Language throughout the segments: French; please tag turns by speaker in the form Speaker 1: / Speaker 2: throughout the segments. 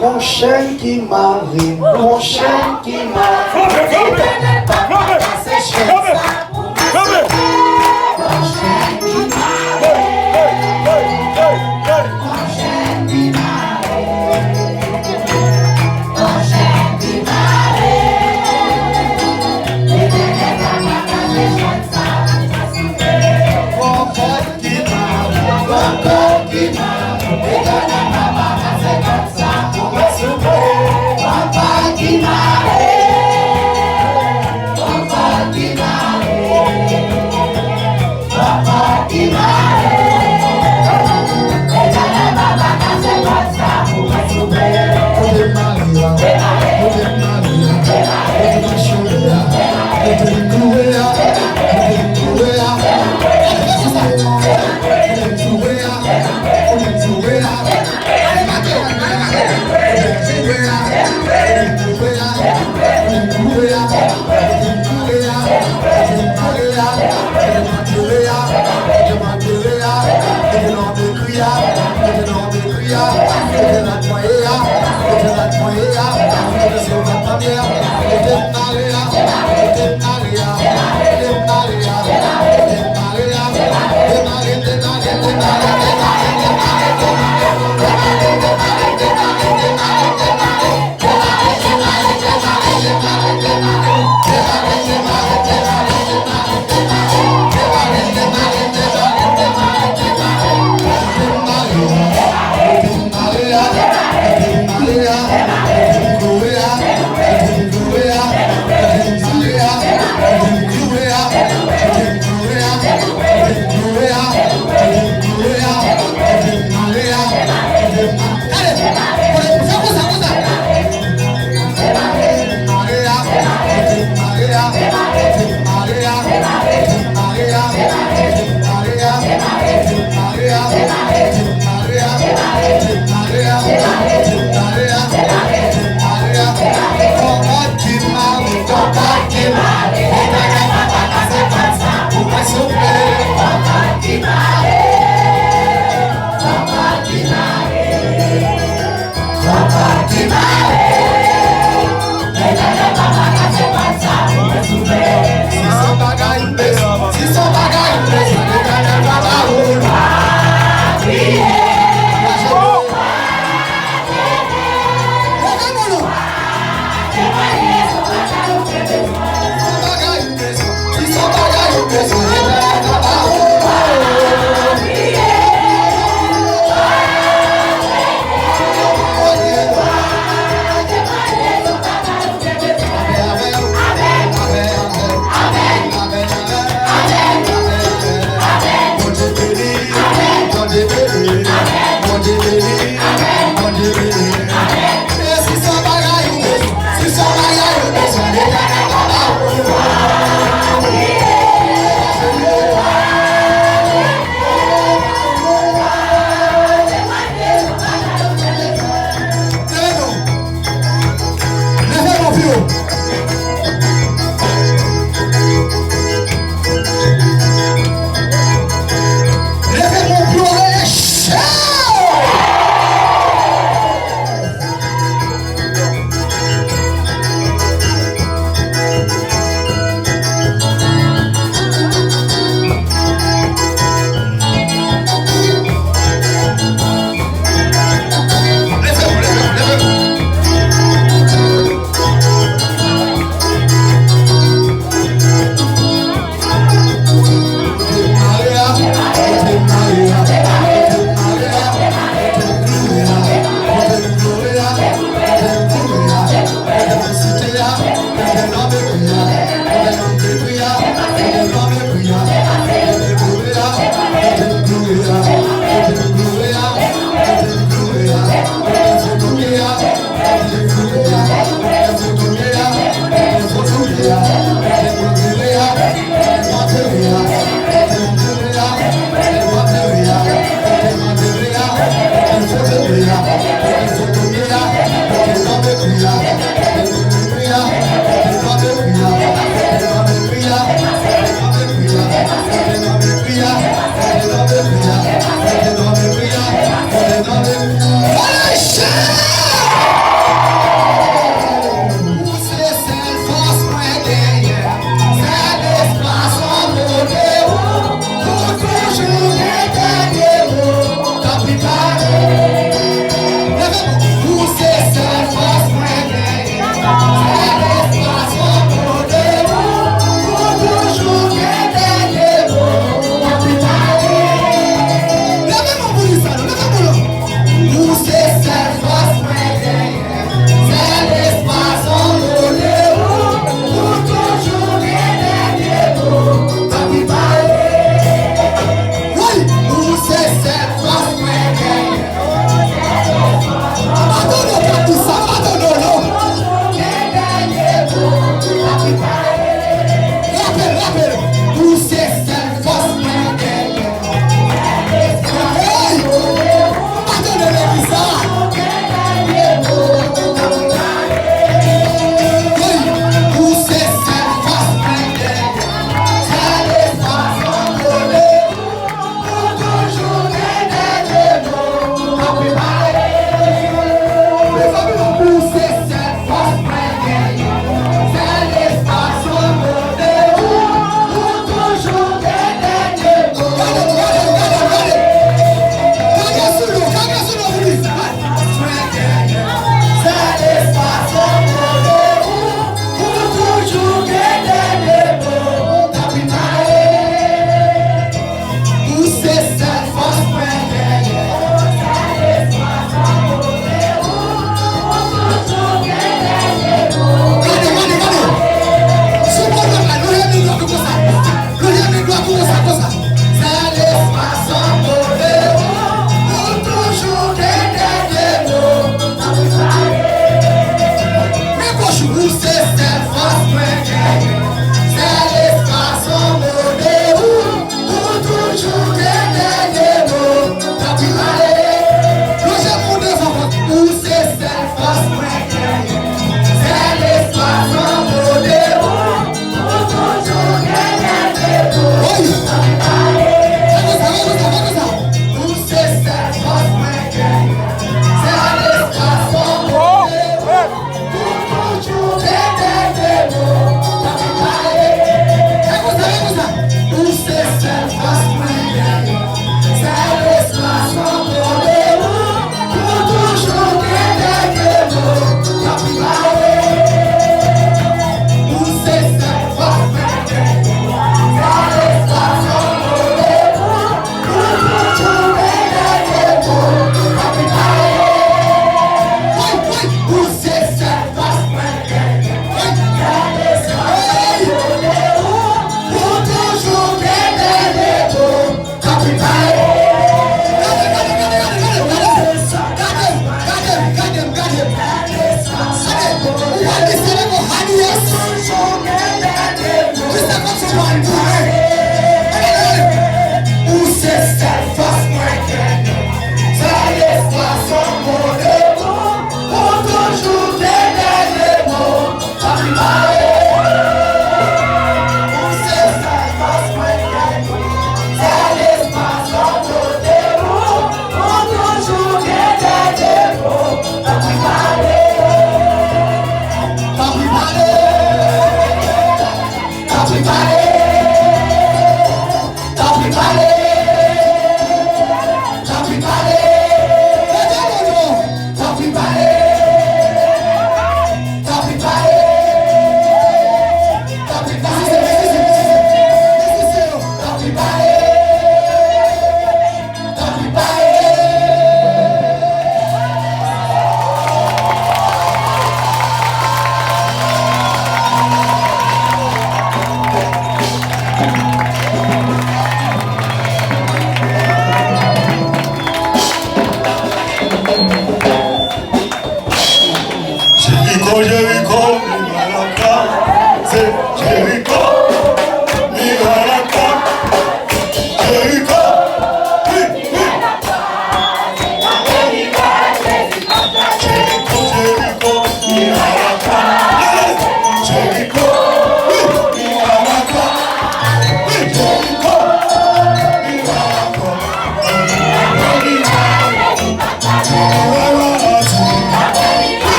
Speaker 1: Conchelle qui m'arrive, conchelle qui m'arrive.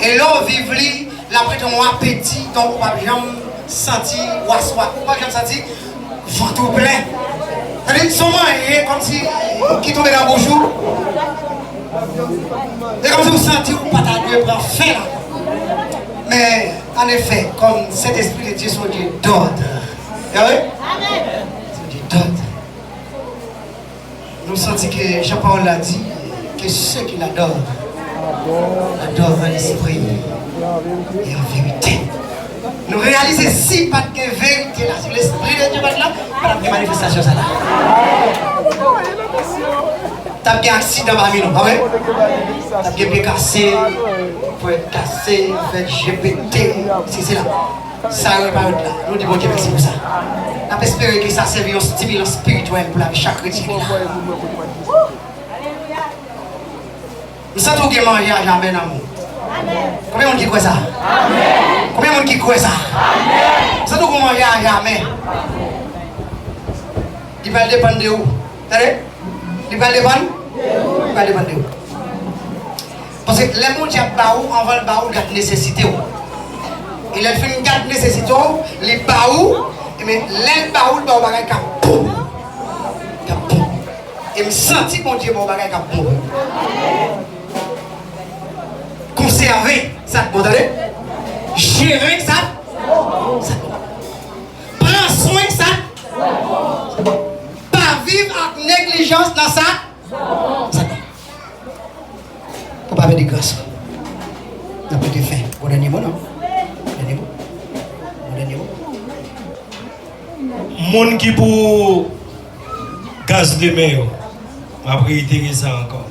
Speaker 1: Et là, vivre, la prête un appétit, donc on va bien sentir, on va bien sentir, ventre plein. C'est-à-dire, son moyen, comme si, qui tombait dans vos jours. Et comme si vous sentez, vous partagez, vous faim là. Mais, en effet, comme cet esprit de Dieu sont Dieu d'ordre. Vous voyez? C'est Dieu d'ordre. Nous sentons que Jean-Paul l'a dit, que ceux qui l'adorent, adorent l'esprit et en vérité. Nous réalisons si pas de vérité là, si l'esprit de Dieu va là, pas de manifestation ça là. T'as bien accident parmi nous, ah ouais? T'as bien cassé, pour être cassé, fait GPT, c'est là. Ça repart là. Nous disons bon Dieu merci pour ça. On espère que ça serve un stimulant spirituel pour la vie chaque chrétien. Nous sentons que manger à jamais d'amour. Combien de monde qui croit ça? Combien de monde qui croit ça? Nous sentons que manger à jamais. Il va dépendre de où? Attendez? Il va dépendre. Il va dépendre de vous. Parce que les gens qui ont on va le baou garde nécessité. Et les films garde nécessité, les baou, mais les baou le baou bagay ka boum. Ka boum. Et me senti mon Dieu mon bagay ka boum. Conserver ça, vous entendez? Gérer ça. Prends soin de ça. Pas vivre avec négligence dans ça. Pour pas faire de grâce. On peut te faire. Au dernier mot, non? Dernier mot. Dernier mot.
Speaker 2: Monde qui pour gaz de mer, après il ça encore.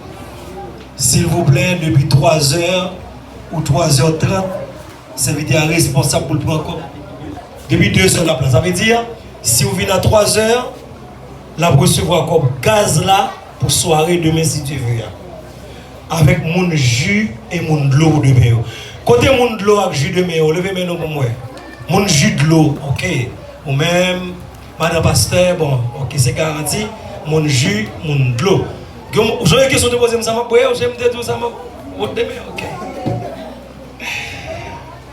Speaker 2: S'il vous plaît, depuis 3h ou 3h30, serviteur responsable pour le prendre compte. Depuis 2 heures la place. Ça veut dire, si vous venez à 3h, la recevoir comme gaz là pour soirée demain si tu veux. Avec mon jus et mon de l'eau de mer. Côté mon de l'eau avec jus de mer, levez moi pour moi. Mon jus de l'eau, ok. Ou même, madame pasteur, bon, ok, c'est garanti. Mon jus, mon de l'eau. Vous avez une question de poser, ça m'a boire, j'aime dire tout ça, m'a de mer, ok.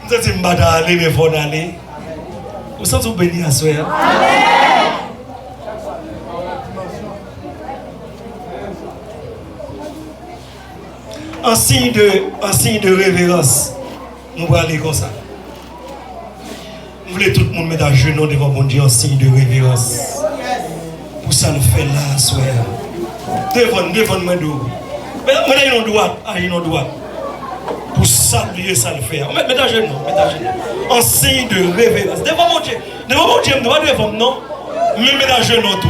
Speaker 2: Vous êtes dit, madame, allez, mais il faut aller. Vous sentez vous béni à soi. En signe de révérence, nous allons aller comme ça. Nous voulons tout le monde mettre à genoux devant mon Dieu en signe de révérence. Pour ça, nous faisons là, soir. Devant moi, mais il y a droit. Pour saluer ça, le faire. Mettez à genoux. En signe de révérence. Devant mon Dieu, je ne dois pas devant non. Mais mettez à genoux tout.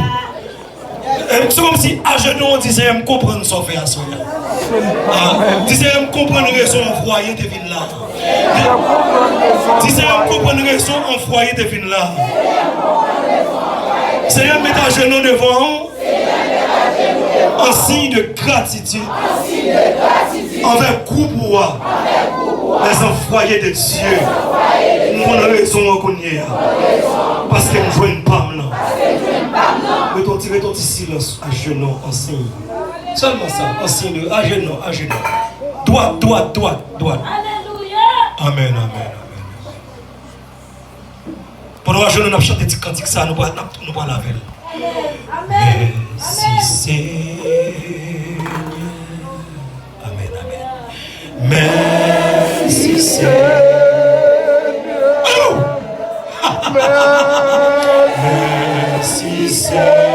Speaker 2: C'est comme si à genoux on disait me comprendre ce qu'on fait à soi. Disait me comprendre raison en foyer de vin là. Disait me comprendre raison en foyer de vin là. Seigneur mettre à genoux devant en signe de gratitude envers groupe les envoyés de Dieu. Nous avons raison en connaître. Parce que nous jouons une pomme là. Mettons petit silence à genoux en signe. Seulement ça, en signe de à genoux. Droite.
Speaker 3: Alléluia.
Speaker 2: Amen. Pendant que nous avons chanté des cantiques, ça nous va la veille.
Speaker 3: Amen.
Speaker 2: Merci Seigneur. Amen. Merci Seigneur. Merci Seigneur.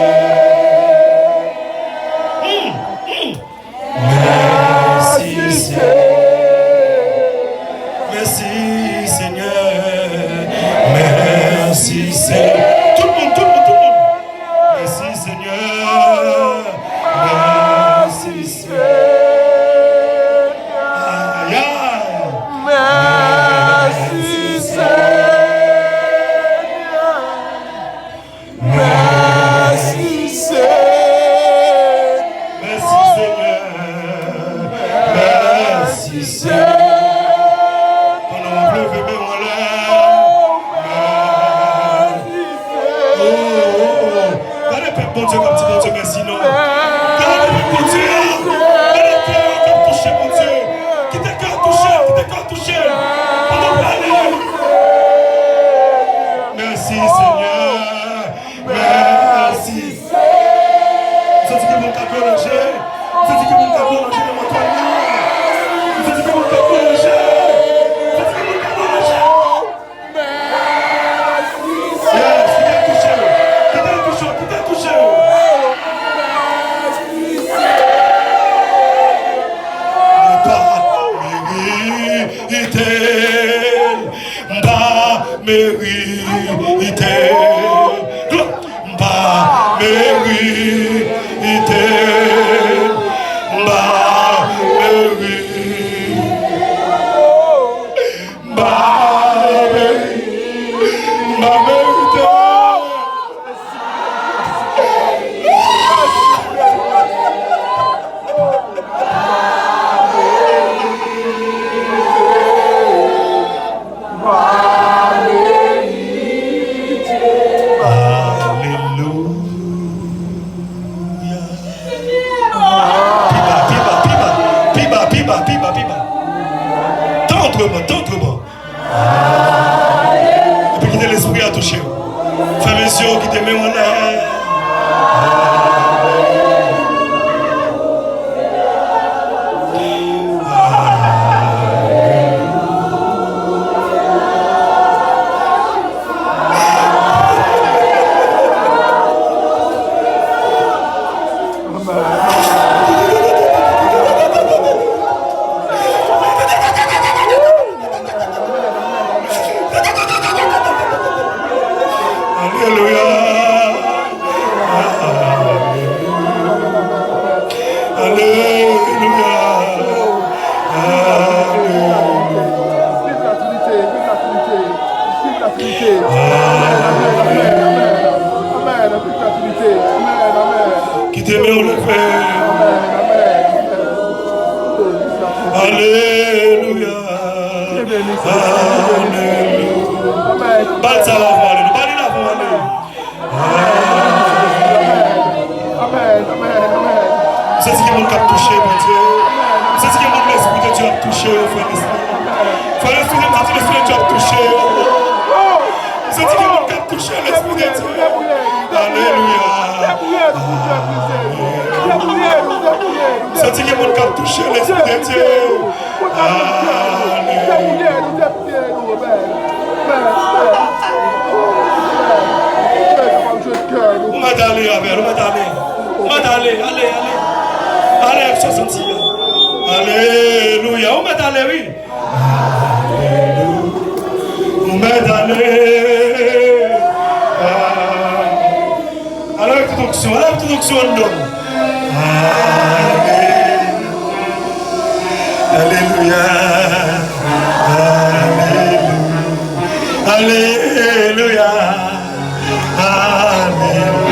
Speaker 2: Merci Seigneur. Merci Seigneur. Merci Seigneur. Tout le monde. Merci Seigneur. Merci Seigneur. Aïe aïe. Merci Seigneur. Merci Seigneur. Merci Seigneur. Pendant que je vais en l'air. Regardez le bon Dieu comme tu bon Dieu, merci non. Regardez le bon Dieu. Regardez le cœur comme touché mon Dieu. Qui t'a cœur touché. Pendant parler. Merci Seigneur. Merci. Vous avez dit que mon cœur est logé. Vous avez dit que mon cœur est logé dans mon toit. Vous avez dit que mon cœur est logé. Vous avez dit que mon cœur est logé. Yes, qui t'a touché. D'autrement. Et puis quitter l'esprit à toucher. Fais mes yeux qui te met en l'air. Qui t'aimait au lever. Alléluia. Alléluia. Batte la voix, batte la voix. C'est ce qui m'a touché, mon Dieu. C'est ce qui m'a l'esprit de Dieu a touché, frère l'esprit. Frère l'esprit de Dieu a touché. C'est ce qui m'a touché, l'esprit de Dieu. Alléluia. C'est ce qui m'a touché, l'esprit de Dieu. Où m'a d'aller, Abel, où m'a d'aller. Allez, je sens. Alléluia. Où m'a d'aller, oui. Où m'a d'aller. Alors, introduction, non. Alléluia. Alléluia. Alléluia.